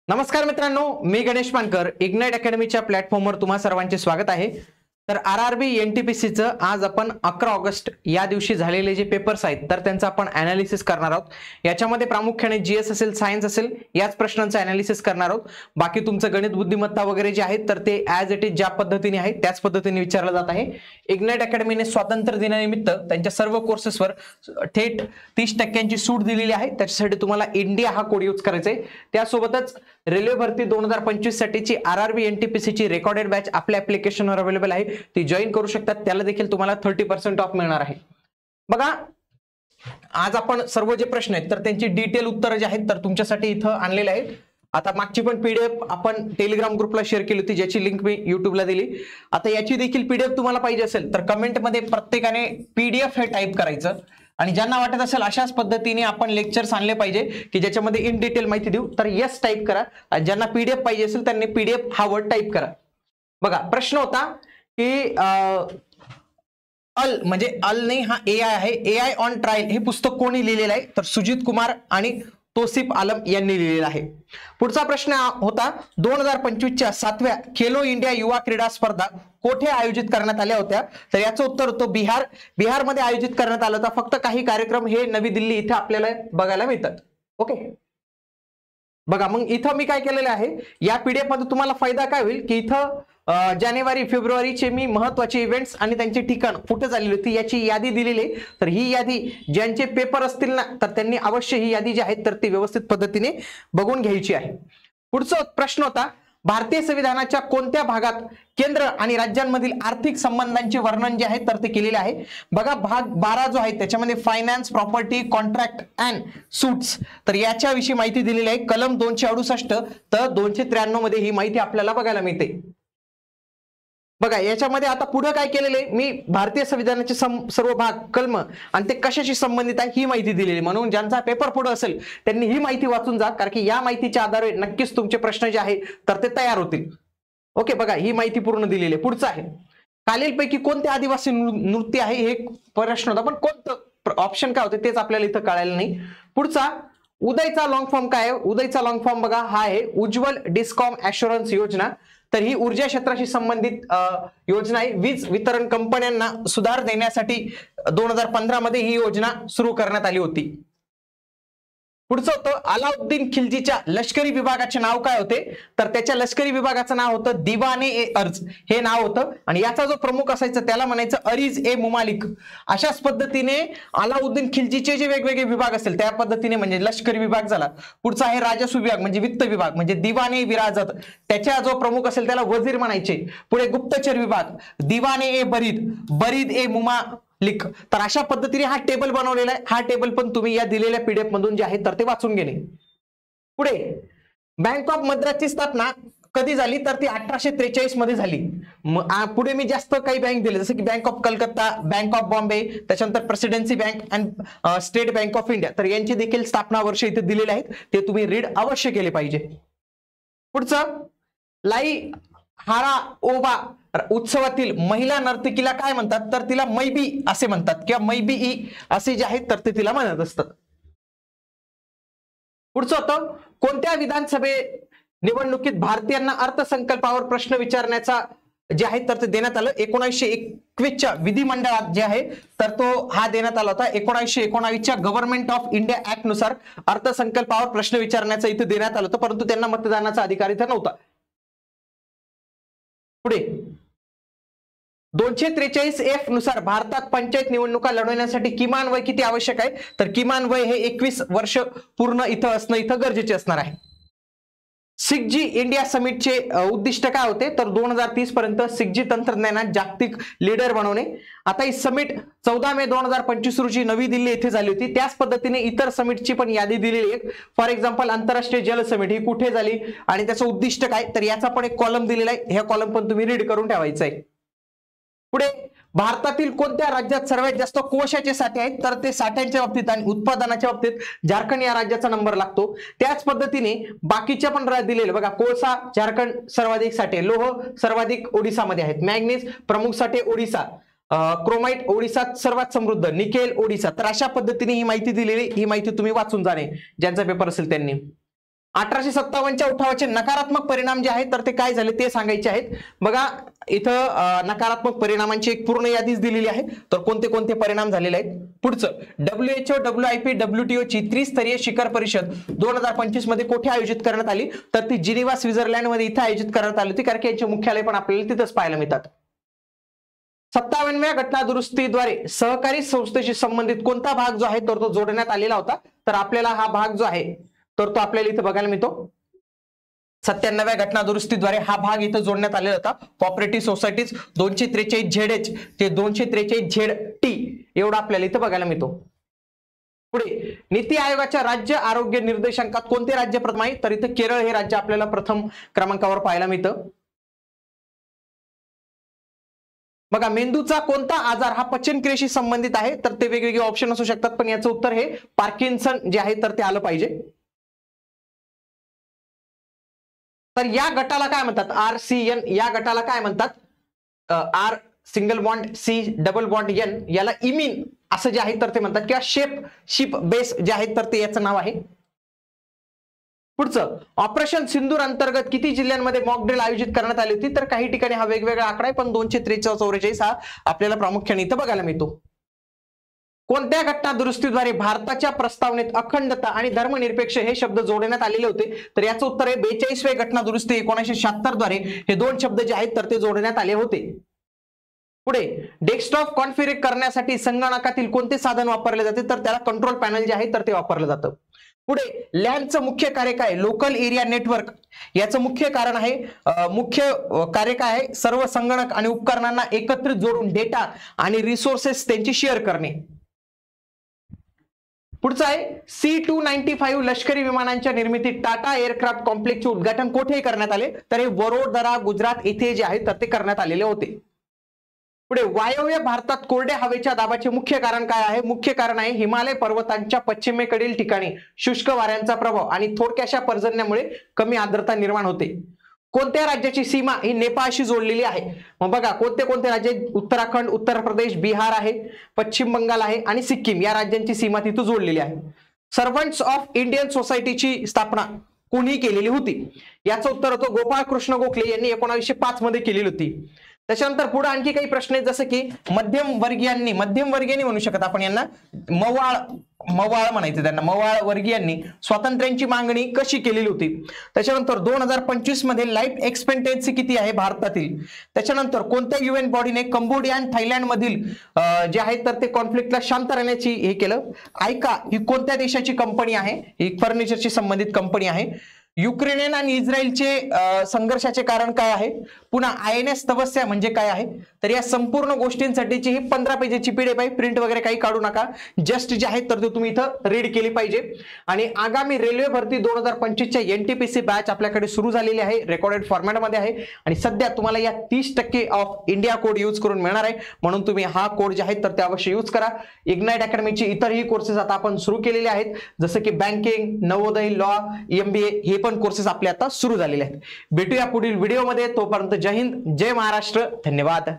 नमस्कार मित्रांनो, मी गणेश मानकर. इग्नाइट अकॅडमीच्या प्लॅटफॉर्मवर तुम्हा सर्वांचे स्वागत आहे. तर आरआरबी एनटीपीसीचं आज आपण 11 ऑगस्ट या दिवशी झालेले जे पेपर्स आहेत तर त्यांचं आपण ॲनालिसिस करणार आहोत. याच्यामध्ये प्रामुख्याने जीएस असेल, सायन्स असेल याच प्रश्नांचं ॲनालिसिस करणार आहोत. बाकी तुमचं गणित बुद्धिमत्ता वगैरे जे आहेत तर ते ॲज इट इज ज्या पद्धतीने आहे त्याच पद्धतीने विचारलं जात आहे. इग्नाइट अकॅडमीने स्वातंत्र्य दिनानिमित्त त्यांच्या सर्व कोर्सेसवर थेट 30% सूट दिलेली आहे. त्याच्यासाठी तुम्हाला इंडिया हा कोड यूज करायचा आहे. त्यासोबतच रेल्वे भरती 2025 साठीची आरआरबी एनटीपीसीची रेकॉर्डेड बॅच आपल्या ऍप्लिकेशनवर अवेलेबल आहे. ती जॉईन करू शकतात. त्याला देखील तुम्हाला 30% ऑफ मिळणार आहे. बघा, आज आपण सर्व जे प्रश्न आहेत तर त्यांची डिटेल उत्तरं जे आहेत तर तुमच्यासाठी इथं आणलेले आहेत. आता मागची पण पीडीएफ आपण टेलिग्राम ग्रुपला शेअर केली होती, ज्याची लिंक मी युट्यूबला दिली. आता याची देखील पीडीएफ तुम्हाला पाहिजे असेल तर कमेंटमध्ये प्रत्येकाने पीडीएफ हे टाईप करायचं. आणि ज्यांना वाटत असेल अशाच पद्धतीने आपण लेक्चर्स आणले पाहिजे की ज्याच्यामध्ये इन डिटेल माहिती देऊ तर यस टाईप करा. आणि ज्यांना पीडीएफ पाहिजे असेल त्यांनी पीडीएफ हा वर्ड टाईप करा. बघा, प्रश्न होता की अल म्हणजे अल नाही, हा एआय आहे. एआय ऑन ट्रायल हे पुस्तक कोणी लिहिलेलं आहे तर सुजित कुमार आणि तोसिफ आलम यांनी लिहिलेलं आहे. पुढचा प्रश्न होता 2025च्या 7व्या खेलो इंडिया युवा क्रीडा स्पर्धा कोठे आयोजित करण्यात आल्या होत्या. तर याचं उत्तर होतं बिहारमध्ये आयोजित करण्यात आलं होतं. फक्त काही कार्यक्रम हे नवी दिल्ली इथे आपल्याला बघायला मिळतात. ओके, बघा मग इथं मी काय केलेलं आहे, या पीडीएफ मध्ये तुम्हाला फायदा काय होईल की इथं जानेवारी फेब्रुवारीचे मी महत्वाचे इव्हेंट्स आणि त्यांचे ठिकाण कुठे झालेली होती याची यादी दिलेली आहे. तर ही यादी ज्यांचे पेपर असतील ना तर त्यांनी अवश्य ही यादी जी आहे तर ती व्यवस्थित पद्धतीने बघून घ्यायची आहे. पुढचा प्रश्न होता भारतीय संविधानाच्या कोणत्या भागात केंद्र आणि राज्यांमधील आर्थिक संबंधांचे वर्णन जे आहे तर ते केलेले आहे. बघा, भाग 12 जो आहे त्याच्यामध्ये finance, property, contract and suits तर याच्याविषयी माहिती दिलेली आहे. कलम 268 तर 293 मध्ये ही माहिती आपल्याला बघायला मिळते. बघा, याच्यामध्ये आता पुढे काय केलेले, मी भारतीय संविधानाचे सर्व भाग, कलम आणि ते कशाशी संबंधित आहे ही माहिती दिलेली. म्हणून ज्यांचा पेपर पुढे असेल त्यांनी ही माहिती वाचून जा, कारण की या माहितीच्या आधारे नक्कीच तुमचे प्रश्न जे आहे तर ते तयार होतील. ओके, बघा ही माहिती पूर्ण दिलेली आहे. पुढचा आहे खालीलपैकी कोणते आदिवासी नृत्य आहे, हे प्रश्न होता पण कोणतं ऑप्शन काय होते तेच आपल्याला इथं कळायला नाही. पुढचा उदयचा लॉंग फॉर्म काय आहे. उदयचा लॉंग फॉर्म बघा हा आहे उज्ज्वल डिस्कॉम ॲश्युरन्स योजना. तर ही ऊर्जा क्षेत्राशी संबंधित योजना आहे. वीज वितरण कंपन्यांना सुधार देण्यासाठी 2015 मध्ये ही योजना सुरू करण्यात आली होती. पुढचं होतं अलाउद्दीन खिलजीच्या लष्करी विभागाचे नाव काय होते. तर त्याच्या लष्करी विभागाचं नाव होतं दिवाने ए अर्ज हे नाव होतं. आणि याचा जो प्रमुख असायचा त्याला म्हणायचं अरीज ए मुमालिक. अशाच पद्धतीने अलाउद्दीन खिलजीचे जे वेगवेगळे विभाग असतील त्या पद्धतीने म्हणजे लष्करी विभाग झाला. पुढचा आहे राजस्व विभाग म्हणजे वित्त विभाग म्हणजे दिवाने विराजत, त्याच्या जो प्रमुख असेल त्याला वजीर म्हणायचे. पुढे गुप्तचर विभाग दिवाने ए बरीद, बरीद ए मुमालिक. तर अशा पद्धतीने हा टेबल बनवलेला आहे. हा टेबल पण तुम्ही या दिलेल्या पीडीएफ मधून जे आहे तर ते वाचून घेणे. पुढे बँक ऑफ मद्रासची स्थापना कधी झाली तर ती 1843 मध्ये झाली. पुढे मी जास्त काही बँक दिले जसं की bank of Calcutta, bank of Bombay, त्याच्यानंतर presidency bank and state bank of India तर यांची देखील स्थापना वर्ष इथे दिलेले आहेत. ते तुम्ही रीड अवश्य केले पाहिजे. पुढचं लाई हारा ओबा उत्सवातील महिला नर्तकीला काय म्हणतात तर तिला मैबी असे म्हणतात किंवा मैबी असे जे आहेत तर ते तिला म्हणत असतात. पुढचं होतं कोणत्या विधानसभे निवडणुकीत भारतीयांना अर्थसंकल्पावर प्रश्न विचारण्याचा जे आहे तर ते देण्यात आलं. 1921च्या विधिमंडळात जे आहे तर तो हा देण्यात आला होता. 1919च्या गव्हर्नमेंट ऑफ इंडिया ऍक्ट नुसार अर्थसंकल्पावर प्रश्न विचारण्याचा इथे देण्यात आलं होतं, परंतु त्यांना मतदानाचा अधिकार इथे नव्हता. पुढे 243F नुसार भारतात पंचायत निवडणुका लढवण्यासाठी किमान वय किती आवश्यक आहे तर किमान वय हे 21 वर्ष पूर्ण इथं असणं इथं गरजेचे असणार आहे. 6G इंडिया समिटचे उद्दिष्ट काय होते तर 2030 पर्यंत 6G तंत्रज्ञानात जागतिक लीडर बनवणे. आता ही समिट 14 मे 2025 रोजी नवी दिल्ली येथे झाली होती. त्याच पद्धतीने इतर समिटची पण यादी दिलेली आहे. फॉर एक्झाम्पल आंतरराष्ट्रीय जल समिट ही कुठे झाली आणि त्याचं उद्दिष्ट काय तर याचा पण एक कॉलम दिलेला आहे. ह्या कॉलम पण तुम्ही रीड करून ठेवायचा आहे. पुढे भारतातील कोणत्या राज्यात सर्वात जास्त कोळशाचे साठे आहेत तर ते साठ्यांच्या बाबतीत आणि उत्पादनाच्या बाबतीत झारखंड या राज्याचा नंबर लागतो. त्याच पद्धतीने बाकीच्या पण दिलेले बघा, कोळसा झारखंड सर्वाधिक साठे, लोह सर्वाधिक ओडिसामध्ये आहेत, मॅग्नीज प्रमुख साठे ओडिसा, क्रोमाइट ओडिसात सर्वात समृद्ध, निकेल ओडिसा. तर अशा पद्धतीने ही माहिती दिलेली, ही माहिती तुम्ही वाचून जाणे ज्यांचा पेपर असेल त्यांनी. 1857च्या उठावाचे नकारात्मक परिणाम जे आहेत तर ते काय झाले ते सांगायचे आहेत. बघा इथं नकारात्मक परिणामांची एक पूर्ण यादीच दिलेली आहे. तर कोणते कोणते परिणाम झालेले आहेत. पुढचं WHO, WIP, WTO ची त्रिस्तरीय शिखर परिषद 2025 मध्ये कुठे आयोजित करण्यात आली, तर ती जिनिव्हा स्वित्झर्लंड मध्ये इथे आयोजित करण्यात आली होती, कारण की यांचे मुख्यालय पण आपल्याला तिथंच पाहायला मिळतात. 57व्या घटना दुरुस्तीद्वारे सहकारी संस्थेशी संबंधित कोणता भाग जो आहे तर तो जोडण्यात आलेला होता. तर आपल्याला हा भाग जो आहे तर तो आपल्याला इथे बघायला मिळतो. 97व्या घटना दुरुस्तीद्वारे हा भाग इथं जोडण्यात आलेला होता. कोऑपरेटिव्ह सोसायटीज 243 ZH ते 243 ZT एवढा आपल्याला इथं बघायला मिळतो. पुढे नीती आयोगाच्या राज्य आरोग्य निर्देशांकात कोणते राज्य प्रथम आहे, तर इथं केरळ हे राज्य आपल्याला प्रथम क्रमांकावर पाहायला मिळतं. बघा मेंदूचा कोणता आजार हा पचनक्रियेशी संबंधित आहे, तर ते वेगवेगळे ऑप्शन असू शकतात, पण याचं उत्तर हे पार्किन्सन जे आहे तर ते आलं पाहिजे. तर या गटाला काय म्हणतात, RCN या गटाला काय म्हणतात, R single bond C double bond N याला इमिन असं जे आहे तर ते म्हणतात, किंवा शिप बेस जे आहे तर ते याचं नाव आहे. पुढचं ऑपरेशन सिंदूर अंतर्गत किती जिल्ह्यांमध्ये मॉक ड्रिल आयोजित करण्यात आली होती, तर काही ठिकाणी हा वेगवेगळा आकडा आहे, पण 243 हा आपल्याला प्रामुख्याने इथं बघायला मिळतो. कोणत्या घटना दुरुस्तीद्वारे भारताच्या प्रस्तावनेत अखंडता आणि धर्मनिरपेक्ष हे शब्द जोडण्यात आलेले होते, तर याचं उत्तर आहे 42वे घटना दुरुस्ती 1976 द्वारे हे दोन शब्द जे आहेत तर ते जोडण्यात आले होते. पुढे डेस्कटॉप कॉन्फिगर करण्यासाठी संगणकातील कोणते साधन वापरले जाते, तर त्याला कंट्रोल पॅनल जे आहे तर ते वापरलं जातं. पुढे लॅनचं मुख्य कार्य काय, लोकल एरिया नेटवर्क याचं मुख्य कारण आहे मुख्य कार्य काय आहे, सर्व संगणक आणि उपकरणांना एकत्रित जोडून डेटा आणि रिसोर्सेस त्यांची शेअर करणे. पुढचं आहे C-295 लष्करी विमानांच्या निर्मितीत टाटा एअरक्राफ्ट कॉम्प्लेक्सचे उद्घाटन कोठे करण्यात आले, तर हे वडोदरा गुजरात येथे जे आहे तर ते करण्यात आलेले होते. पुढे वायव्य भारतात कोरड्या हवेच्या दाबाचे मुख्य कारण काय आहे, मुख्य कारण आहे हिमालय पर्वतांच्या पश्चिमेकडील ठिकाणी शुष्क वाऱ्यांचा प्रभाव आणि थोडक्याशा पर्जन्यामुळे कमी आर्द्रता निर्माण होते. कोणत्या राज्याची सीमा ही नेपाळशी जोडलेली आहे, मग बघा कोणते कोणते राज्य, उत्तराखंड, उत्तर प्रदेश, बिहार आहे, पश्चिम बंगाल आहे आणि सिक्कीम या राज्यांची सीमा तिथं जोडलेली आहे. सर्वंट्स ऑफ इंडियन सोसायटीची स्थापना कोणी केलेली होती, याचं उत्तर होतं गोपाळ कृष्ण गोखले यांनी 1905 मध्ये केलेली होती. त्याच्यानंतर पुढे आणखी काही प्रश्न आहेत, जसं की मध्यमवर्गीयांनी म्हणू शकत आपण यांना, मवाळ म्हणायचं त्यांना, मवाळ वर्गीयांनी स्वातंत्र्याची मागणी कशी केलेली होती. त्याच्यानंतर 2025 मध्ये लाईफ एक्सपेक्टन्सी किती आहे भारतातील. त्याच्यानंतर कोणत्या UN बॉडीने कंबोडिया आणि थायलंड मधील जे आहेत तर ते कॉन्फ्लिक्टला शांत राहण्याची हे केलं. आयका ही कोणत्या देशाची कंपनी आहे, ही फर्निचरशी संबंधित कंपनी आहे. युक्रेन आणि इस्रायलचे संघर्षाचे कारण काय आहे. पुन्हा INS तपस्या म्हणजे काय आहे. तर या संपूर्ण गोष्टींसाठीची ही 15 पेजेसची PDF आहे, प्रिंट वगैरे काही काढू नका, जस्ट जे आहेत तर ते तुम्ही इथं रीड केली पाहिजे. आणि आगामी रेल्वे भरती 2025च्या NTPC बॅच आपल्याकडे सुरू झालेली आहे, रेकॉर्डेड फॉर्मॅटमध्ये आहे आणि सध्या तुम्हाला या 30% ऑफ इंडिया कोड यूज करून मिळणार आहे, म्हणून तुम्ही हा कोड जे आहे तर ते अवश्य यूज करा. इग्नाइट अकॅडमीचे इतरही कोर्सेस आता आपण सुरू केलेले आहेत, जसं की बँकिंग, नवोदय, लॉ, MBA हे पण कोर्सेस आपले आता सुरू झालेले आहेत. भेटूया पुढील व्हिडिओमध्ये, तोपर्यंत जय हिंद, जय महाराष्ट्र, धन्यवाद.